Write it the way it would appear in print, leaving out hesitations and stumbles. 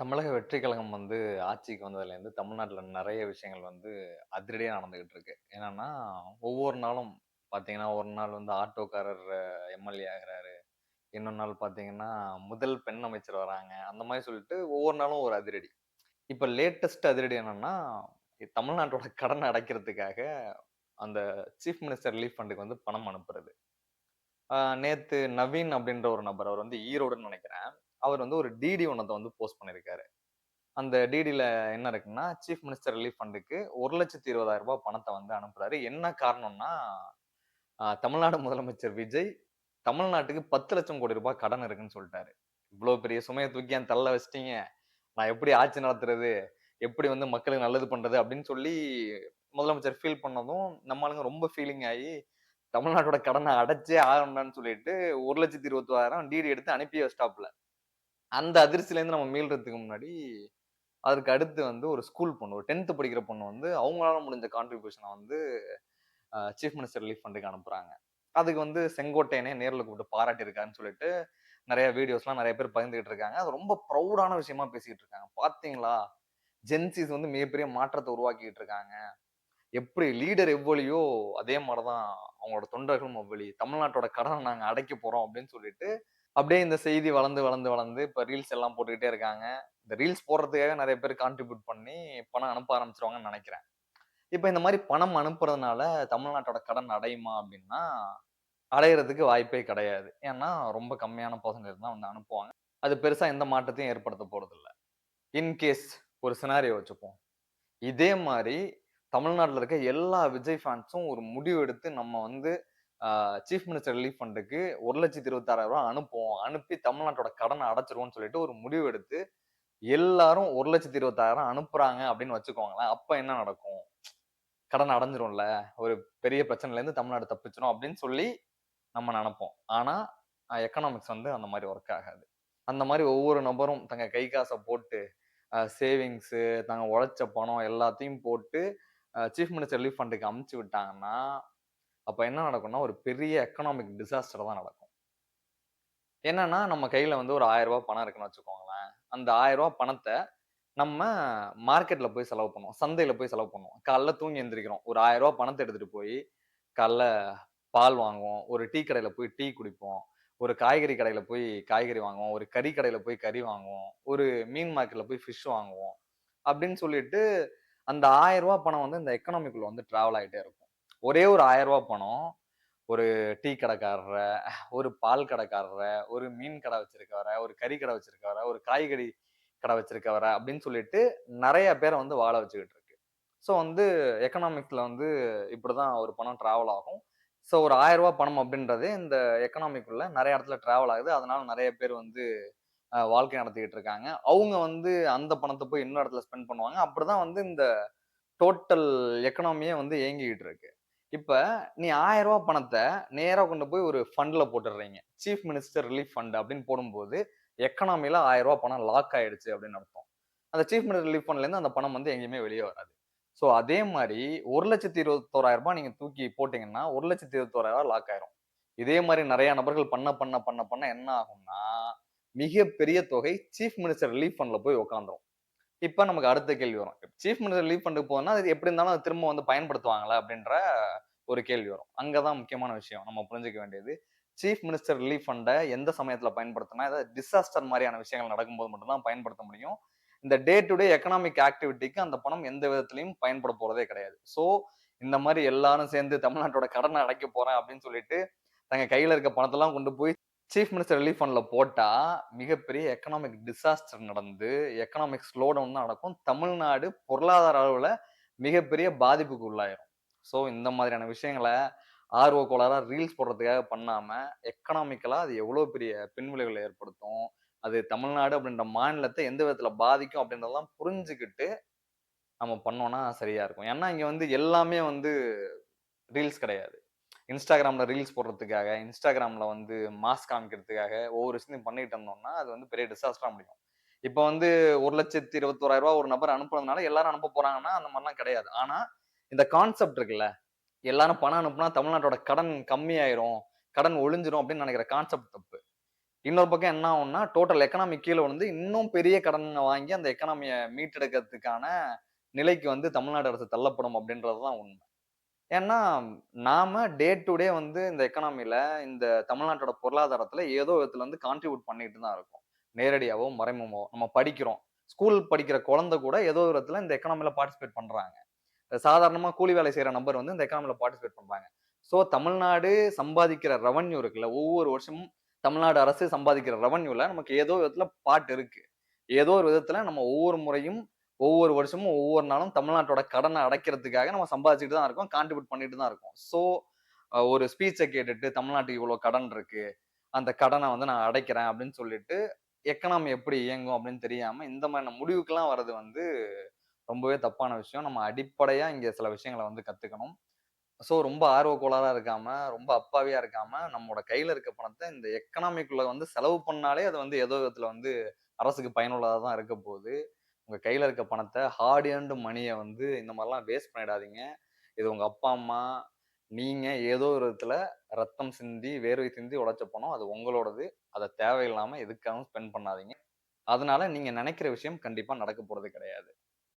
தமிழக வெற்றி கழகம் ஆட்சிக்கு வந்ததுலேருந்து தமிழ்நாட்டுல நெறைய விஷயங்கள் அதிரடியா நடந்துகிட்டு இருக்கு. என்னன்னா, ஒவ்வொரு நாளும் பார்த்தீங்கன்னா, ஒரு நாள் ஆட்டோக்காரர் எம்எல்ஏ ஆகுறாரு. இன்னொரு நாள் பார்த்தீங்கன்னா, முதல் பெண் அமைச்சர் வராங்க. அந்த மாரி சொல்லிட்டு ஒவ்வொரு நாளும் ஒரு அதிரடி. இப்ப லேட்டஸ்ட் அதிரடி என்னன்னா, தமிழ்நாட்டோட கடன அடைக்கிறதுக்காக அந்த சீஃப் மினிஸ்டர் ரிலீஃப் ஃபண்டுக்கு பணம் அனுப்புறது. நேத்து நவீன் அப்படின்ற ஒரு நபர். அவர் ஈரோடுன்னு நெனைக்கிறேன். அவர் ஒரு டிடி ஒண்ணத்த போஸ்ட் பண்ணியிருக்காரு. அந்த டிடில என்ன இருக்குன்னா, சீஃப் மினிஸ்டர் ரிலீஃப் ஃபண்டுக்கு ரூ. 1,20,000 பணத்த அனுப்புறாரு. என்ன காரணம்னா, தமிழ்நாடு முதலமைச்சர் விஜய் தமிழ்நாட்டுக்கு ரூ. 10,00,000 கோடி கடன் இருக்குன்னு சொல்ட்டாரு. இவ்ளோ பெரிய சுமைய தூக்கி என் தலைல வச்சுட்டீங்க. நான் எப்படி ஆட்சி நடத்துறது? எப்படி மக்களுக்கு நல்லது பண்றது? அப்படின்னு சொல்லி முதலமைச்சர் ஃபீல் பண்ணதும், நம்ம ஆளுங்க ரொம்ப ஃபீலிங் ஆயி, தமிழ்நாட்டோட கடன அடைச்சே ஆகணும்டான்னு சொல்லிட்டு 1,20,000 டிடி எடுத்து அனுப்பியே வச்சுட்டாப்புல. அந்த அதிர்ச்சியிலேருந்து நம்ம மீள்றதுக்கு முன்னாடி அதுக்கு அடுத்து ஒரு ஸ்கூல் பொண்ணு. ஒரு 10த் படிக்கிற பொண்ணு அவங்களால முடிஞ்ச கான்ட்ரிபியூஷன சீஃப் மினிஸ்டர் ரிலீஃப் ஃபண்டுக்கு அனுப்புறாங்க. அதுக்கு செங்கோட்டையனே நேர்ல கூப்பிட்டு பாராட்டியிருக்காருன்னு சொல்லிட்டு, நெறைய வீடியோஸ்லாம் நெறைய பேர் பகிர்ந்துகிட்டு இருக்காங்க. அது ரொம்ப ப்ரவுடான விஷயமா பேசிட்டு இருக்காங்க. பார்த்தீங்களா? ஜென்ஸீஸ் மிகப்பெரிய மாற்றத்த உருவாக்கிட்டு இருக்காங்க. எப்படி லீடர் எவ்வளியோ, அதே மாரி தான் அவங்களோட தொண்டர்களும் அவ்வளி. தமிழ்நாட்டோட கடன நாங்க அடைக்க போறோம் அப்படின்னு சொல்லிட்டு, அப்படியே இந்த செய்தி வளர்ந்து, வளர்ந்து, வளர்ந்து இப்ப ரீல்ஸ் எல்லாம் போட்டுக்கிட்டே இருக்காங்க. இந்த ரீல்ஸ் போடுறதுக்காக நெறைய பேர் கான்ட்ரிபியூட் பண்ணி பணம் அனுப்ப ஆரம்பிச்சுருவாங்கன்னு நெனைக்கிறேன். இப்ப இந்த மாரி பணம் அனுப்புறதுனால தமிழ்நாட்டோட கடன் அடையுமா அப்டின்னா, அடையறதுக்கு வாய்ப்பே கிடையாது. ஏன்னா, ரொம்ப கம்மியான பெர்சன்டேஜ் தான் அனுப்புவாங்க. அது பெருசா எந்த மாற்றத்தையும் ஏற்படுத்த போறதில்ல. இன் கேஸ் ஒரு சினாரியோ வச்சுப்போம். இதே மாரி தமிழ்நாட்டுல இருக்க எல்லா விஜய் ஃபேன்ஸும் ஒரு முடிவு எடுத்து நம்ம ஆ சீஃப் மினிஸ்டர் ரிலீஃப் ஃபண்டுக்கு ரூ. 1,26,000 அனுப்புவோம். அனுப்பி தமிழ்நாட்டோட கடன அடைச்சுருவோம்னு சொல்லிட்டு ஒரு முடிவு எடுத்து எல்லாரும் 1,26,000 அனுப்புறாங்க அப்படின்னு வச்சுக்கோங்களேன். அப்ப என்ன நடக்கும்? கடன் அடைஞ்சிரும்ல. ஒரு பெரிய பிரச்சனையிலேருந்து தமிழ்நாடு தப்பிச்சுரும் அப்படின்னு சொல்லி நம்ம நெனப்போம். ஆனா, எக்கனாமிக்ஸ் அந்த மாரி ஒர்க் ஆகாது. அந்த மாரி ஒவ்வொரு நபரும் தங்க கை காச போட்டு, சேவிங்ஸு, தாங்க உழைச்ச பணம் எல்லாத்தையும் போட்டு, சீஃப் மினிஸ்டர் ரிலீஃப் ஃபண்டுக்கு அனுப்பிச்சு விட்டாங்கன்னா, அப்ப என்ன நடக்கும்னா, ஒரு பெரிய எக்கனாமிக் டிசாஸ்டர் தான் நடக்கும். என்னன்னா, நம்ம கையில ஒரு ரூ. 1000 பணம் இருக்குன்னு வச்சுக்கோங்களேன். அந்த ரூ. 1000 பணத்த நம்ம மார்க்கெட்ல போய் செலவு பண்ணுவோம். சந்தையில போய் செலவு பண்ணுவோம். காலைல தூங்கி எந்திரிக்கிறோம். ஒரு ரூ. 1000 பணத்த எடுத்துட்டு போய், காலைல பால் வாங்குவோம். ஒரு டீ கடையில போய் டீ குடிப்போம். ஒரு காய்கறி கடையில போய் காய்கறி வாங்குவோம். ஒரு கறி கடையில போய் கறி வாங்குவோம். ஒரு மீன் மார்க்கெட்ல போய் ஃபிஷ் வாங்குவோம். அப்படின்னு சொல்லிட்டு, அந்த ரூ. 1000 பணம் இந்த எக்கானமிக்குள்ள டிராவல் ஆயிட்டே இருக்கும். ஒரே ஒரு ரூ. 1000 பணம், ஒரு டீ கடைக்காரர, ஒரு பால் கடைக்காரர, ஒரு மீன் கடை வச்சிருக்கவர, ஒரு கறி கடை வச்சிருக்கவர, ஒரு காய்கறி கடை வச்சிருக்கவர அப்படின்னு சொல்லிட்டு நெறைய பேர வாழ வச்சுக்கிட்டு இருக்கு. ஸோ எக்கனாமிக்ஸ்ல இப்படிதான் ஒரு பணம் டிராவல் ஆகும். ஸோ ஒரு ரூ. 1000 பணம் அப்படின்றது இந்த எக்கனாமிக்குள்ள நெறைய இடத்துல டிராவல் ஆகுது. அதனால நெறைய பேர் வாழ்க்கை நடத்திக்கிட்டு இருக்காங்க. அவங்க அந்த பணத்த போய் இன்னொரு இடத்துல ஸ்பெண்ட் பண்ணுவாங்க. அப்படிதான் இந்த டோட்டல் எக்கனாமியே இயங்கிக்கிட்டு இருக்கு. இப்ப நீ ரூ. 1000 பணத்த நேரா கொண்டு போய் ஒரு ஃபண்ட்ல போட்டுடுறீங்க. சீஃப் மினிஸ்டர் ரிலீஃப் ஃபண்ட் அப்படின்னு போடும்போது, எக்கானமில ரூ. 1000 பணம் லாக் ஆயிடுச்சு அப்படின்னு அர்த்தம். அந்த சீஃப் மினிஸ்டர் ரிலீஃப் ஃபண்ட்லேருந்து அந்த பணம் எங்கேயுமே வெளிய வராது. ஸோ அதே மாரி ரூ. 1,21,000 நீங்க தூக்கி போட்டீங்கன்னா, ரூ. 1,21,000 லாக் ஆயிரும். இதே மாரி நெறைய நபர்கள் பண்ண என்ன ஆகும்னா, மிகப்பெரிய தொகை சீஃப் மினிஸ்டர் ரிலீஃப் ஃபண்ட்ல போய் உட்கார்ந்துரும். இப்ப நமக்கு அடுத்த கேள்வி வரும். சீஃப் மினிஸ்டர் ரிலீஃப் ஃபண்டுக்கு போகுதுன்னா, அது எப்படி இருந்தாலும் அத திரும்ப பயன்படுத்துவாங்களா? அப்படின்ற ஒரு கேள்வி வரும். அங்க தான் முக்கியமான விஷயம். நம்ம புரிஞ்சுக்க வேண்டியது. சீஃப் மினிஸ்டர் ரிலீஃப் ஃபண்ட எந்த சமயத்துல பயன்படுத்தணும்னா, ஏதாவது டிசாஸ்டர் மாரியான விஷயங்கள் நடக்கும்போது மட்டும் தான் பயன்படுத்த முடியும். இந்த டே டு டே எக்கனாமிக் ஆக்டிவிட்டிக்கு அந்த பணம் எந்த விதத்திலயும் பயன்பட போறதே கிடையாது. ஸோ, இந்த மாரி எல்லாரும் சேர்ந்து தமிழ்நாட்டோட கடன அடைக்க போறேன் அப்படின்னு சொல்லிட்டு, தங்க கையில இருக்க பணத்தெல்லாம் கொண்டு போய் சீஃப் மினிஸ்டர் ரிலீஃப் ஃபண்ட்ல போட்டா, மிகப்பெரிய எக்கனாமிக் டிசாஸ்டர் நடந்து, எக்கனாமிக் ஸ்லோ டவுன் தான் நடக்கும். தமிழ்நாடு பொருளாதார அளவுல மிகப்பெரிய பாதிப்புக்கு உள்ளாயிரும். ஸோ, இந்த மாதிரியான விஷயங்கள ஆர்வ கோளாறா ரீல்ஸ் போடுறதுக்காக பண்ணாம, எக்கனாமிக்கலா அது எவ்வளோ பெரிய பின்விளைவுகள ஏற்படுத்தும். அது தமிழ்நாடு அப்படின்ற மாநிலத்த எந்த விதத்துல பாதிக்கும் அப்படின்றதெல்லாம் புரிஞ்சுகிட்டு, நம்ம பண்ணோம்னா சரியா இருக்கும். ஏன்னா, இங்க எல்லாமே ரீல்ஸ் கிடையாது. Instagramல ரீல்ஸ் போடுறதுக்காக, Instagramல மாஸ் காமிக்கிறதுக்காக ஒவ்வொரு விஷயத்தையும் பண்ணிட்டு இருந்தோம்னா, அது பெரிய டிசாஸ்டரா முடியும். இப்ப ரூ. 1,21,000 ஒரு நபர் அனுப்புனதுனால எல்லாரும் அனுப்ப போறாங்கன்னா, அந்த மாரிலாம் கிடையாது. ஆனா, இந்த கான்செப்ட் இருக்குல்ல, எல்லாரும் பணம் அனுப்புனா தமிழ்நாட்டோட கடன் கம்மியாயிரும், கடன் ஒழிஞ்சிரும் அப்படின்னு நெனைக்கிற கான்செப்ட் தப்பு. இன்னொரு பக்கம் என்ன ஆகும்னா, டோட்டல் எக்கனாமி கீழ விழுந்து, இன்னும் பெரிய கடன வாங்கி அந்த எக்கானமிய மீட்டெடுக்கிறதுக்கான நிலைக்கு வந்து தமிழ்நாடு அரசு தள்ளப்படும் அப்படின்றது தான் உண்மை. ஏன்னா, நாம டே டூ டே வந்து இந்த எக்கானமில, இந்த தமிழ்நாட்டோட பொருளாதாரத்துல ஏதோ விதத்துல வந்து கான்ட்ரிபியூட் பண்ணிட்டு தான் இருக்கோம். நேரடியாவோ, மறைமுகமாவோ. நம்ம படிக்கிறோம். ஸ்கூல் படிக்கிற குழந்தை கூட ஏதோ ஒரு விதத்துல இந்த எக்கானமில பார்ட்டிசிபேட் பண்றாங்க. சாதாரணமா கூலி வேலை செய்ற நபர் வந்து இந்த எக்கானமில பார்ட்டிசிபேட் பண்றாங்க. சோ, தமிழ்நாடு சம்பாதிக்கிற ரெவென்யூ இருக்குல்ல, ஒவ்வொரு வருஷமும் தமிழ்நாடு அரசு சம்பாதிக்கிற ரெவென்யூல நமக்கு ஏதோ விதத்துல பார்ட் இருக்கு. ஏதோ ஒரு விதத்துல நம்ம ஒவ்வொரு முறையும், ஒவ்வொரு வருஷமும், ஒவ்வொரு நாளும் தமிழ்நாட்டோட கடன அடைக்கிறதுக்காக நம்ம சம்பாதிச்சுட்டு தான் இருக்கோம். கான்ட்ரிபியூட் பண்ணிட்டு தான் இருக்கோம். சோ, ஒரு ஸ்பீச்ச கேட்டுட்டு தமிழ்நாட்டுக்கு இவ்வளோ கடன் இருக்கு. அந்த கடன வந்து நான் அடைக்கிறேன் அப்படின்னு சொல்லிட்டு, எக்கானமி எப்படி இயங்கும் அப்படின்னு தெரியாம, இந்த மாதிரியான முடிவுக்கெல்லாம் வர்றது வந்து ரொம்பவே தப்பான விஷயம். நம்ம அடிப்படையா இங்க சில விஷயங்கள வந்து கத்துக்கணும். சோ, ரொம்ப ஆர்வக்கோளாறா இருக்காம, ரொம்ப அப்பாவியா இருக்காம, நம்மோட கையில இருக்க பணத்த இந்த எக்கனாமிக்குள்ள வந்து செலவு பண்ணாலே, அது வந்து ஏதோ விதத்துல வந்து அரசுக்கு பயனுள்ளதா தான் இருக்க போகுது. உங்க கையில இருக்க பணத்த ஹார்ட் எர்ன்டு மணிய வந்து இந்த மாரிலாம் வேஸ்ட் பண்ணிடாதீங்க. இது உங்க அப்பா, அம்மா, நீங்க ஏதோ ஒரு விதத்துல ரத்தம் சிந்தி, வேர்வை சிந்தி உழைச்ச பணம். அது உங்களோடது. அத தேவையில்லாம எதுக்காகவும் ஸ்பெண்ட் பண்ணாதீங்க. அதனால நீங்க நெனைக்கிற விஷயம் கண்டிப்பா நடக்க போறது கிடையாது.